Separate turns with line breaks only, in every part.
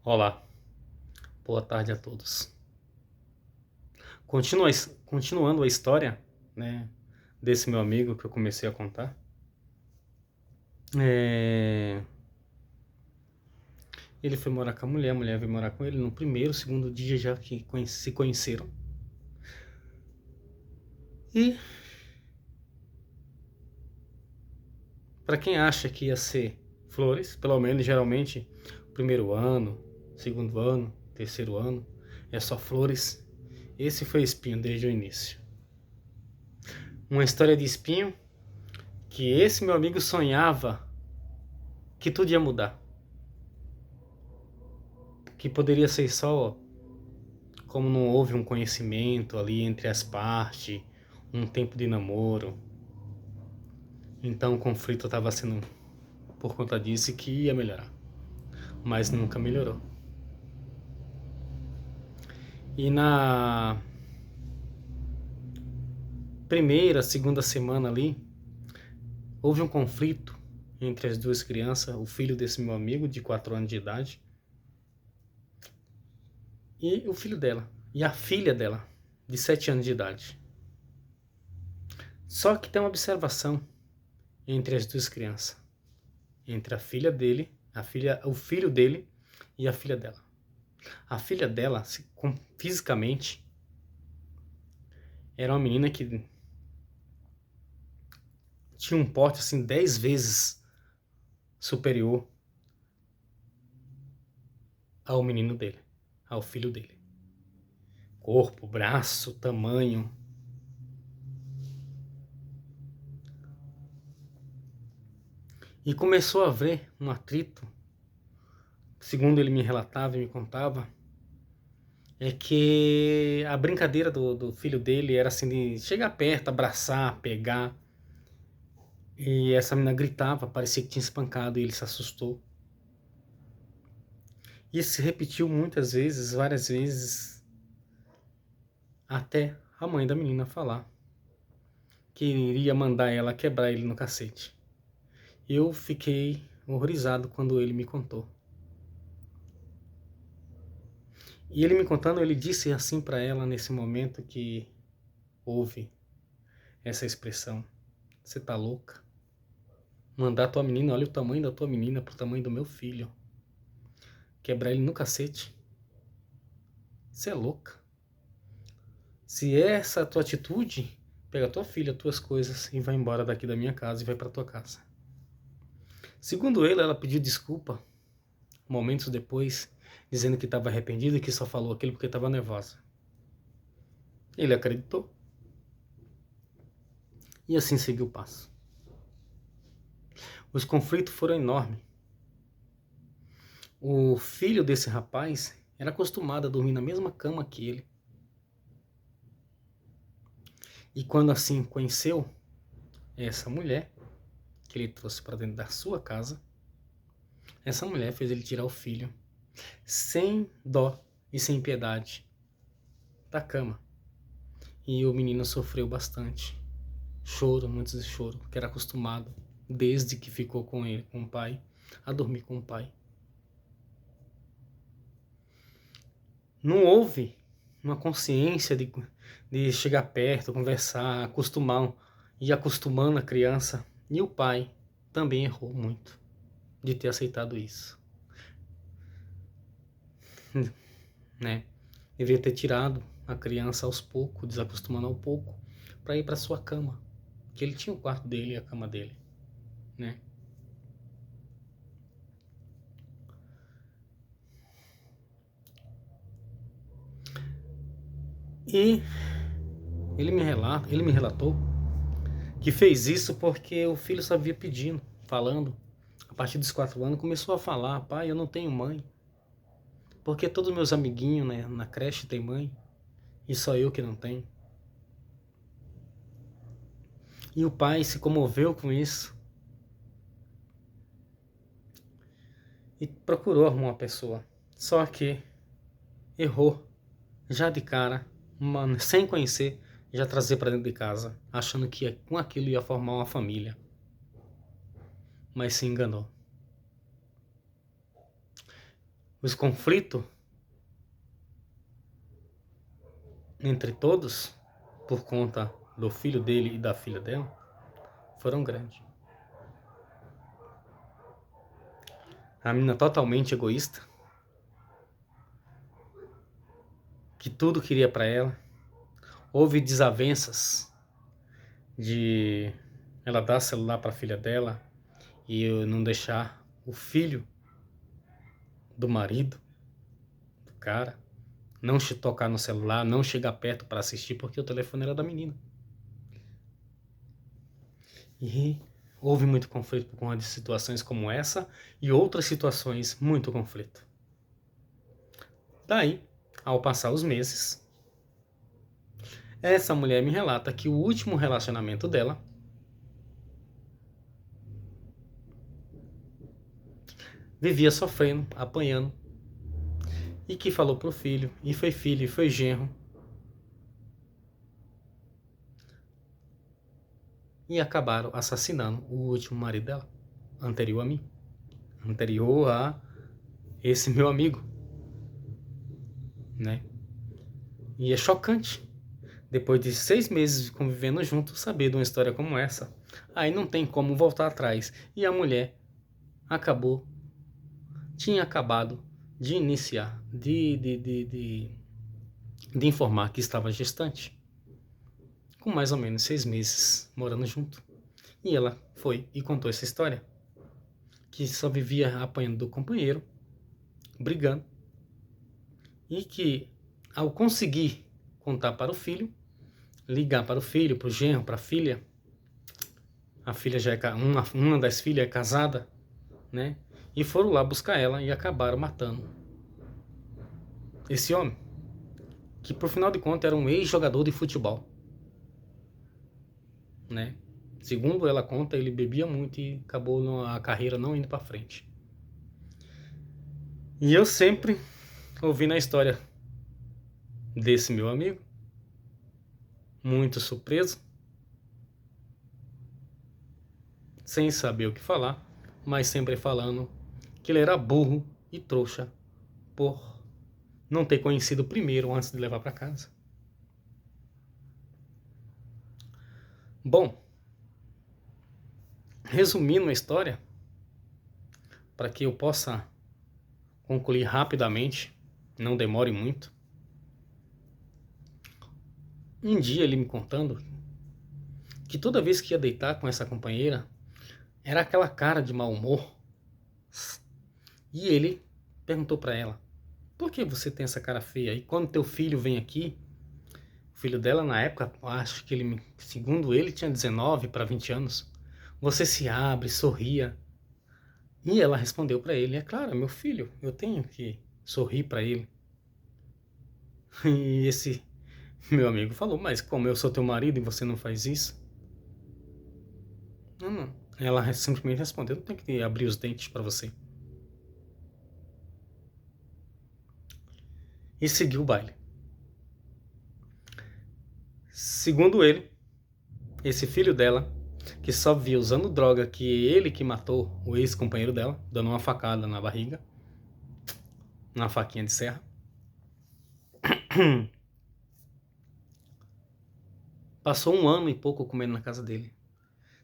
Olá, boa tarde a todos. Continuando a história, né, desse meu amigo que eu comecei a contar. é, Ele foi morar com a mulher veio morar com ele no primeiro, segundo dia já que se conheceram. E para quem acha que ia ser flores, pelo menos geralmente o primeiro ano, segundo ano, terceiro ano, é só flores. Esse foi espinho desde o início. Uma história de espinho que esse meu amigo sonhava que tudo ia mudar. Que poderia ser só como não houve um conhecimento ali entre as partes, um tempo de namoro. Então o conflito estava sendo por conta disso que ia melhorar. Mas nunca melhorou. E na primeira, segunda semana ali, houve um conflito entre as duas crianças, o filho desse meu amigo de 4 anos de idade e o filho dela, e a filha dela, de 7 anos de idade. Só que tem uma observação entre as duas crianças, entre a filha dele, o filho dele e a filha dela. A filha dela, fisicamente, era uma menina que tinha um porte assim 10 vezes superior ao menino dele, ao filho dele. Corpo, braço, tamanho. E começou a haver um atrito, segundo ele me relatava e me contava, é que a brincadeira do filho dele era assim de chegar perto, abraçar, pegar. E essa menina gritava, parecia que tinha espancado e ele se assustou. Isso se repetiu muitas vezes, várias vezes, até a mãe da menina falar que iria mandar ela quebrar ele no cacete. Eu fiquei horrorizado quando ele me contou. E ele me contando, ele disse assim para ela nesse momento que houve essa expressão: você tá louca? Mandar tua menina, olha o tamanho da tua menina pro tamanho do meu filho. Quebrar ele no cacete? Você é louca? Se é essa a tua atitude, pega a tua filha, tuas coisas e vai embora daqui da minha casa e vai para tua casa. Segundo ele, ela pediu desculpa momentos depois, dizendo que estava arrependida e que só falou aquilo porque estava nervosa. Ele acreditou. E assim seguiu o passo. Os conflitos foram enormes. O filho desse rapaz era acostumado a dormir na mesma cama que ele. E quando assim conheceu essa mulher, que ele trouxe para dentro da sua casa, essa mulher fez ele tirar o filho, sem dó e sem piedade, da cama. E o menino sofreu bastante. Choro, muitos choro, porque era acostumado, desde que ficou com ele, com o pai, a dormir com o pai. Não houve uma consciência de chegar perto, conversar, ir acostumando a criança. E o pai também errou muito de ter aceitado isso, né? Deveria ter tirado a criança aos poucos, desacostumando ao pouco, para ir para sua cama, que ele tinha o quarto dele e a cama dele, né? E ele me relatou que fez isso porque o filho só via pedindo, falando. A partir dos 4 anos começou a falar: pai, eu não tenho mãe, porque todos meus amiguinhos, né, na creche tem mãe e só eu que não tenho. E o pai se comoveu com isso e procurou arrumar uma pessoa, só que errou já de cara, sem conhecer, já trazer para dentro de casa, achando que com aquilo ia formar uma família, mas se enganou. os conflitos entre todos, por conta do filho dele e da filha dela, foram grandes. A menina totalmente egoísta, que tudo queria para ela. Houve desavenças de ela dar celular para a filha dela e eu não deixar o filho do marido, do cara, não tocar no celular, não chegar perto para assistir, porque o telefone era da menina. E houve muito conflito por conta de situações como essa e outras situações muito conflito. Daí, ao passar os meses, essa mulher me relata que o último relacionamento dela vivia sofrendo, apanhando, e que falou pro filho, e foi genro, e acabaram assassinando o último marido dela, anterior a mim, anterior a esse meu amigo, né? E é chocante, depois de 6 meses convivendo juntos, saber de uma história como essa. Aí não tem como voltar atrás. E a mulher tinha acabado de iniciar, de informar que estava gestante, com mais ou menos 6 meses morando junto. E ela foi e contou essa história, que só vivia apanhando do companheiro, brigando, e que ao conseguir contar para o filho, ligar para o filho, para o genro, para a filha já é uma das filhas é casada, né? E foram lá buscar ela e acabaram matando esse homem, que por final de contas era um ex-jogador de futebol, né? Segundo ela conta, ele bebia muito e acabou a carreira não indo para frente. E eu sempre ouvindo a história desse meu amigo, muito surpreso, sem saber o que falar, mas sempre falando que ele era burro e trouxa por não ter conhecido primeiro antes de levar para casa. Bom, resumindo a história, para que eu possa concluir rapidamente, não demore muito. Um dia ele me contando que toda vez que ia deitar com essa companheira, era aquela cara de mau humor. E ele perguntou para ela, por que você tem essa cara feia? E quando teu filho vem aqui, o filho dela na época, acho que ele, segundo ele, tinha 19 para 20 anos, você se abre, sorria. E ela respondeu para ele, é claro, meu filho, eu tenho que sorrir para ele. E esse meu amigo falou, mas como eu sou teu marido e você não faz isso? Não. Ela simplesmente respondeu, não tem que abrir os dentes para você. E seguiu o baile. Segundo ele, esse filho dela, que só via usando droga, que ele que matou o ex-companheiro dela, dando uma facada na barriga, uma faquinha de serra. Passou 1 ano e pouco comendo na casa dele.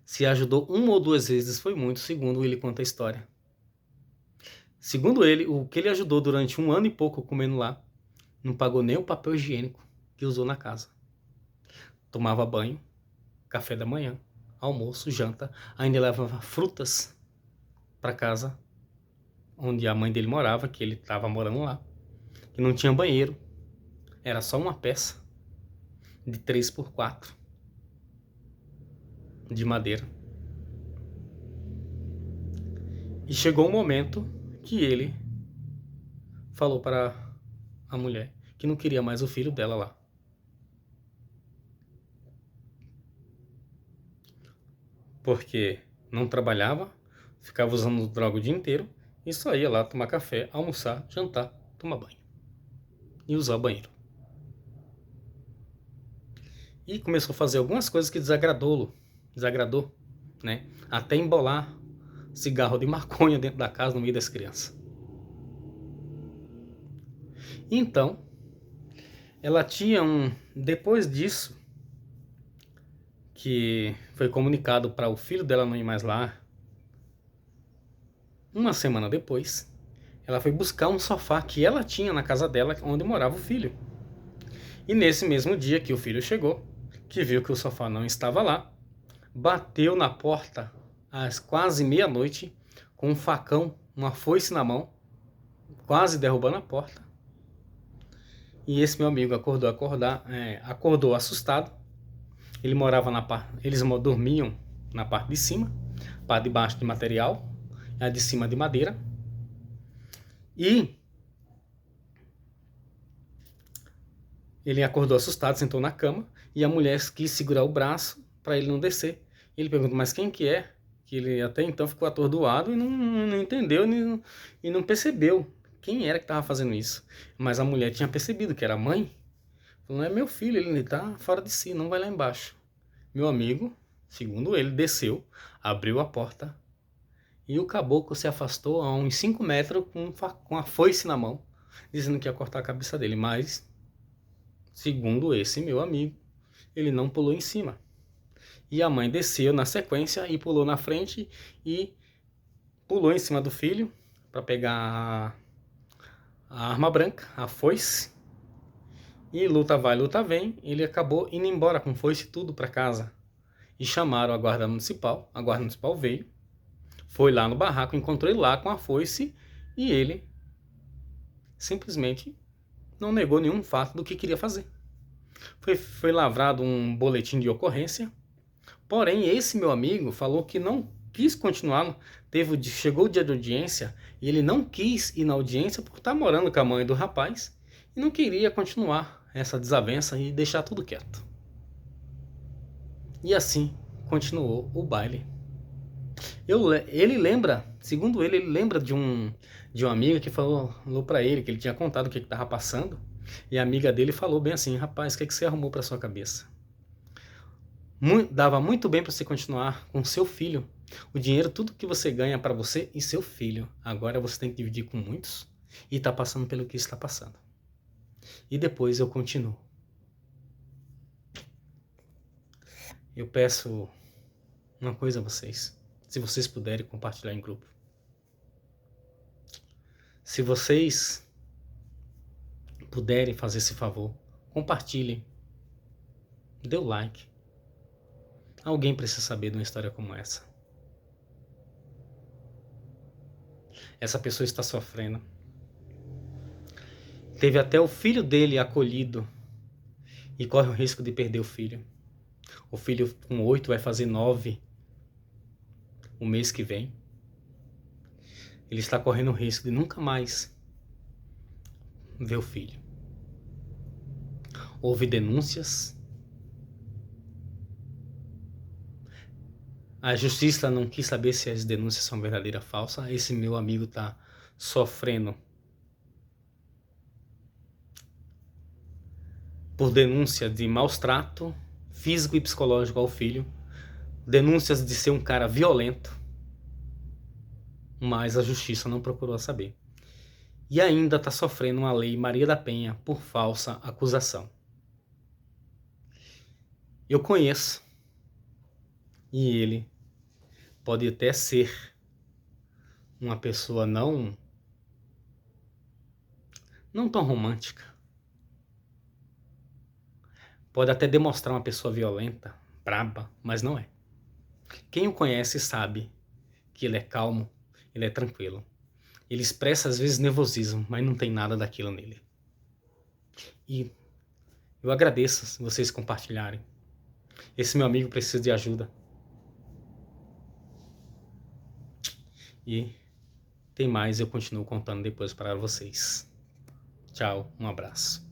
Se ajudou 1 ou 2 vezes foi muito, segundo ele conta a história. Segundo ele, o que ele ajudou durante 1 ano e pouco comendo lá, não pagou nem o papel higiênico que usou na casa. Tomava banho, café da manhã, almoço, janta, ainda levava frutas para casa onde a mãe dele morava, que ele estava morando lá, que não tinha banheiro, era só uma peça de 3x4 de madeira. E chegou um momento que ele falou para a mulher que não queria mais o filho dela lá. Porque não trabalhava, ficava usando droga o dia inteiro e só ia lá tomar café, almoçar, jantar, tomar banho e usar o banheiro. E começou a fazer algumas coisas que desagradou, né? Até embolar cigarro de maconha dentro da casa no meio das crianças. Então, ela tinha depois disso, que foi comunicado para o filho dela não ir mais lá, uma semana depois, ela foi buscar um sofá que ela tinha na casa dela, onde morava o filho. E nesse mesmo dia que o filho chegou, que viu que o sofá não estava lá, bateu na porta às quase meia-noite com um facão, uma foice na mão, quase derrubando a porta. E esse meu amigo acordou assustado. Eles dormiam na parte de cima, parte de baixo de material, a de cima de madeira. E ele acordou assustado, sentou na cama, e a mulher quis segurar o braço para ele não descer. Ele perguntou, mas quem que é? Que ele até então ficou atordoado e não entendeu e não percebeu quem era que estava fazendo isso. Mas a mulher tinha percebido que era a mãe. Falou, não é meu filho, ele está fora de si, não vai lá embaixo. Meu amigo, segundo ele, desceu, abriu a porta e o caboclo se afastou a uns 5 metros com a foice na mão, dizendo que ia cortar a cabeça dele. Mas, segundo esse meu amigo, ele não pulou em cima. E a mãe desceu na sequência e pulou na frente e pulou em cima do filho para pegar a arma branca, a foice. E luta vai, luta vem, ele acabou indo embora com foice e tudo para casa. E chamaram a guarda municipal veio, foi lá no barraco, encontrou ele lá com a foice e ele simplesmente não negou nenhum fato do que queria fazer. Foi lavrado um boletim de ocorrência, porém esse meu amigo falou que não quis continuar, chegou o dia de audiência e ele não quis ir na audiência porque está morando com a mãe do rapaz e não queria continuar essa desavença e deixar tudo quieto. E assim continuou o baile. Ele lembra, segundo ele lembra de uma amiga que falou para ele que ele tinha contado o que estava passando. E a amiga dele falou bem assim, rapaz, o que você arrumou para sua cabeça? Dava muito bem para você continuar com seu filho. O dinheiro, tudo que você ganha para você e seu filho. Agora você tem que dividir com muitos e está passando pelo que está passando. E depois eu continuo. Eu peço uma coisa a vocês. Se vocês puderem compartilhar em grupo. Se vocês puderem fazer esse favor, compartilhem. Dê o like. Alguém precisa saber de uma história como essa. Essa pessoa está sofrendo. Teve até o filho dele acolhido e corre o risco de perder o filho. O filho com 8 vai fazer 9 o mês que vem. Ele está correndo o risco de nunca mais ver o filho. Houve denúncias. A justiça não quis saber se as denúncias são verdadeiras ou falsas. Esse meu amigo está sofrendo por denúncia de maus trato físico e psicológico ao filho. Denúncias de ser um cara violento. Mas a justiça não procurou saber. E ainda está sofrendo uma lei Maria da Penha por falsa acusação. Eu conheço. E ele pode até ser uma pessoa não tão romântica. Pode até demonstrar uma pessoa violenta, braba, mas não é. Quem o conhece sabe que ele é calmo, ele é tranquilo. Ele expressa às vezes nervosismo, mas não tem nada daquilo nele. E eu agradeço se vocês compartilharem. Esse meu amigo precisa de ajuda. E tem mais, eu continuo contando depois para vocês. Tchau, um abraço.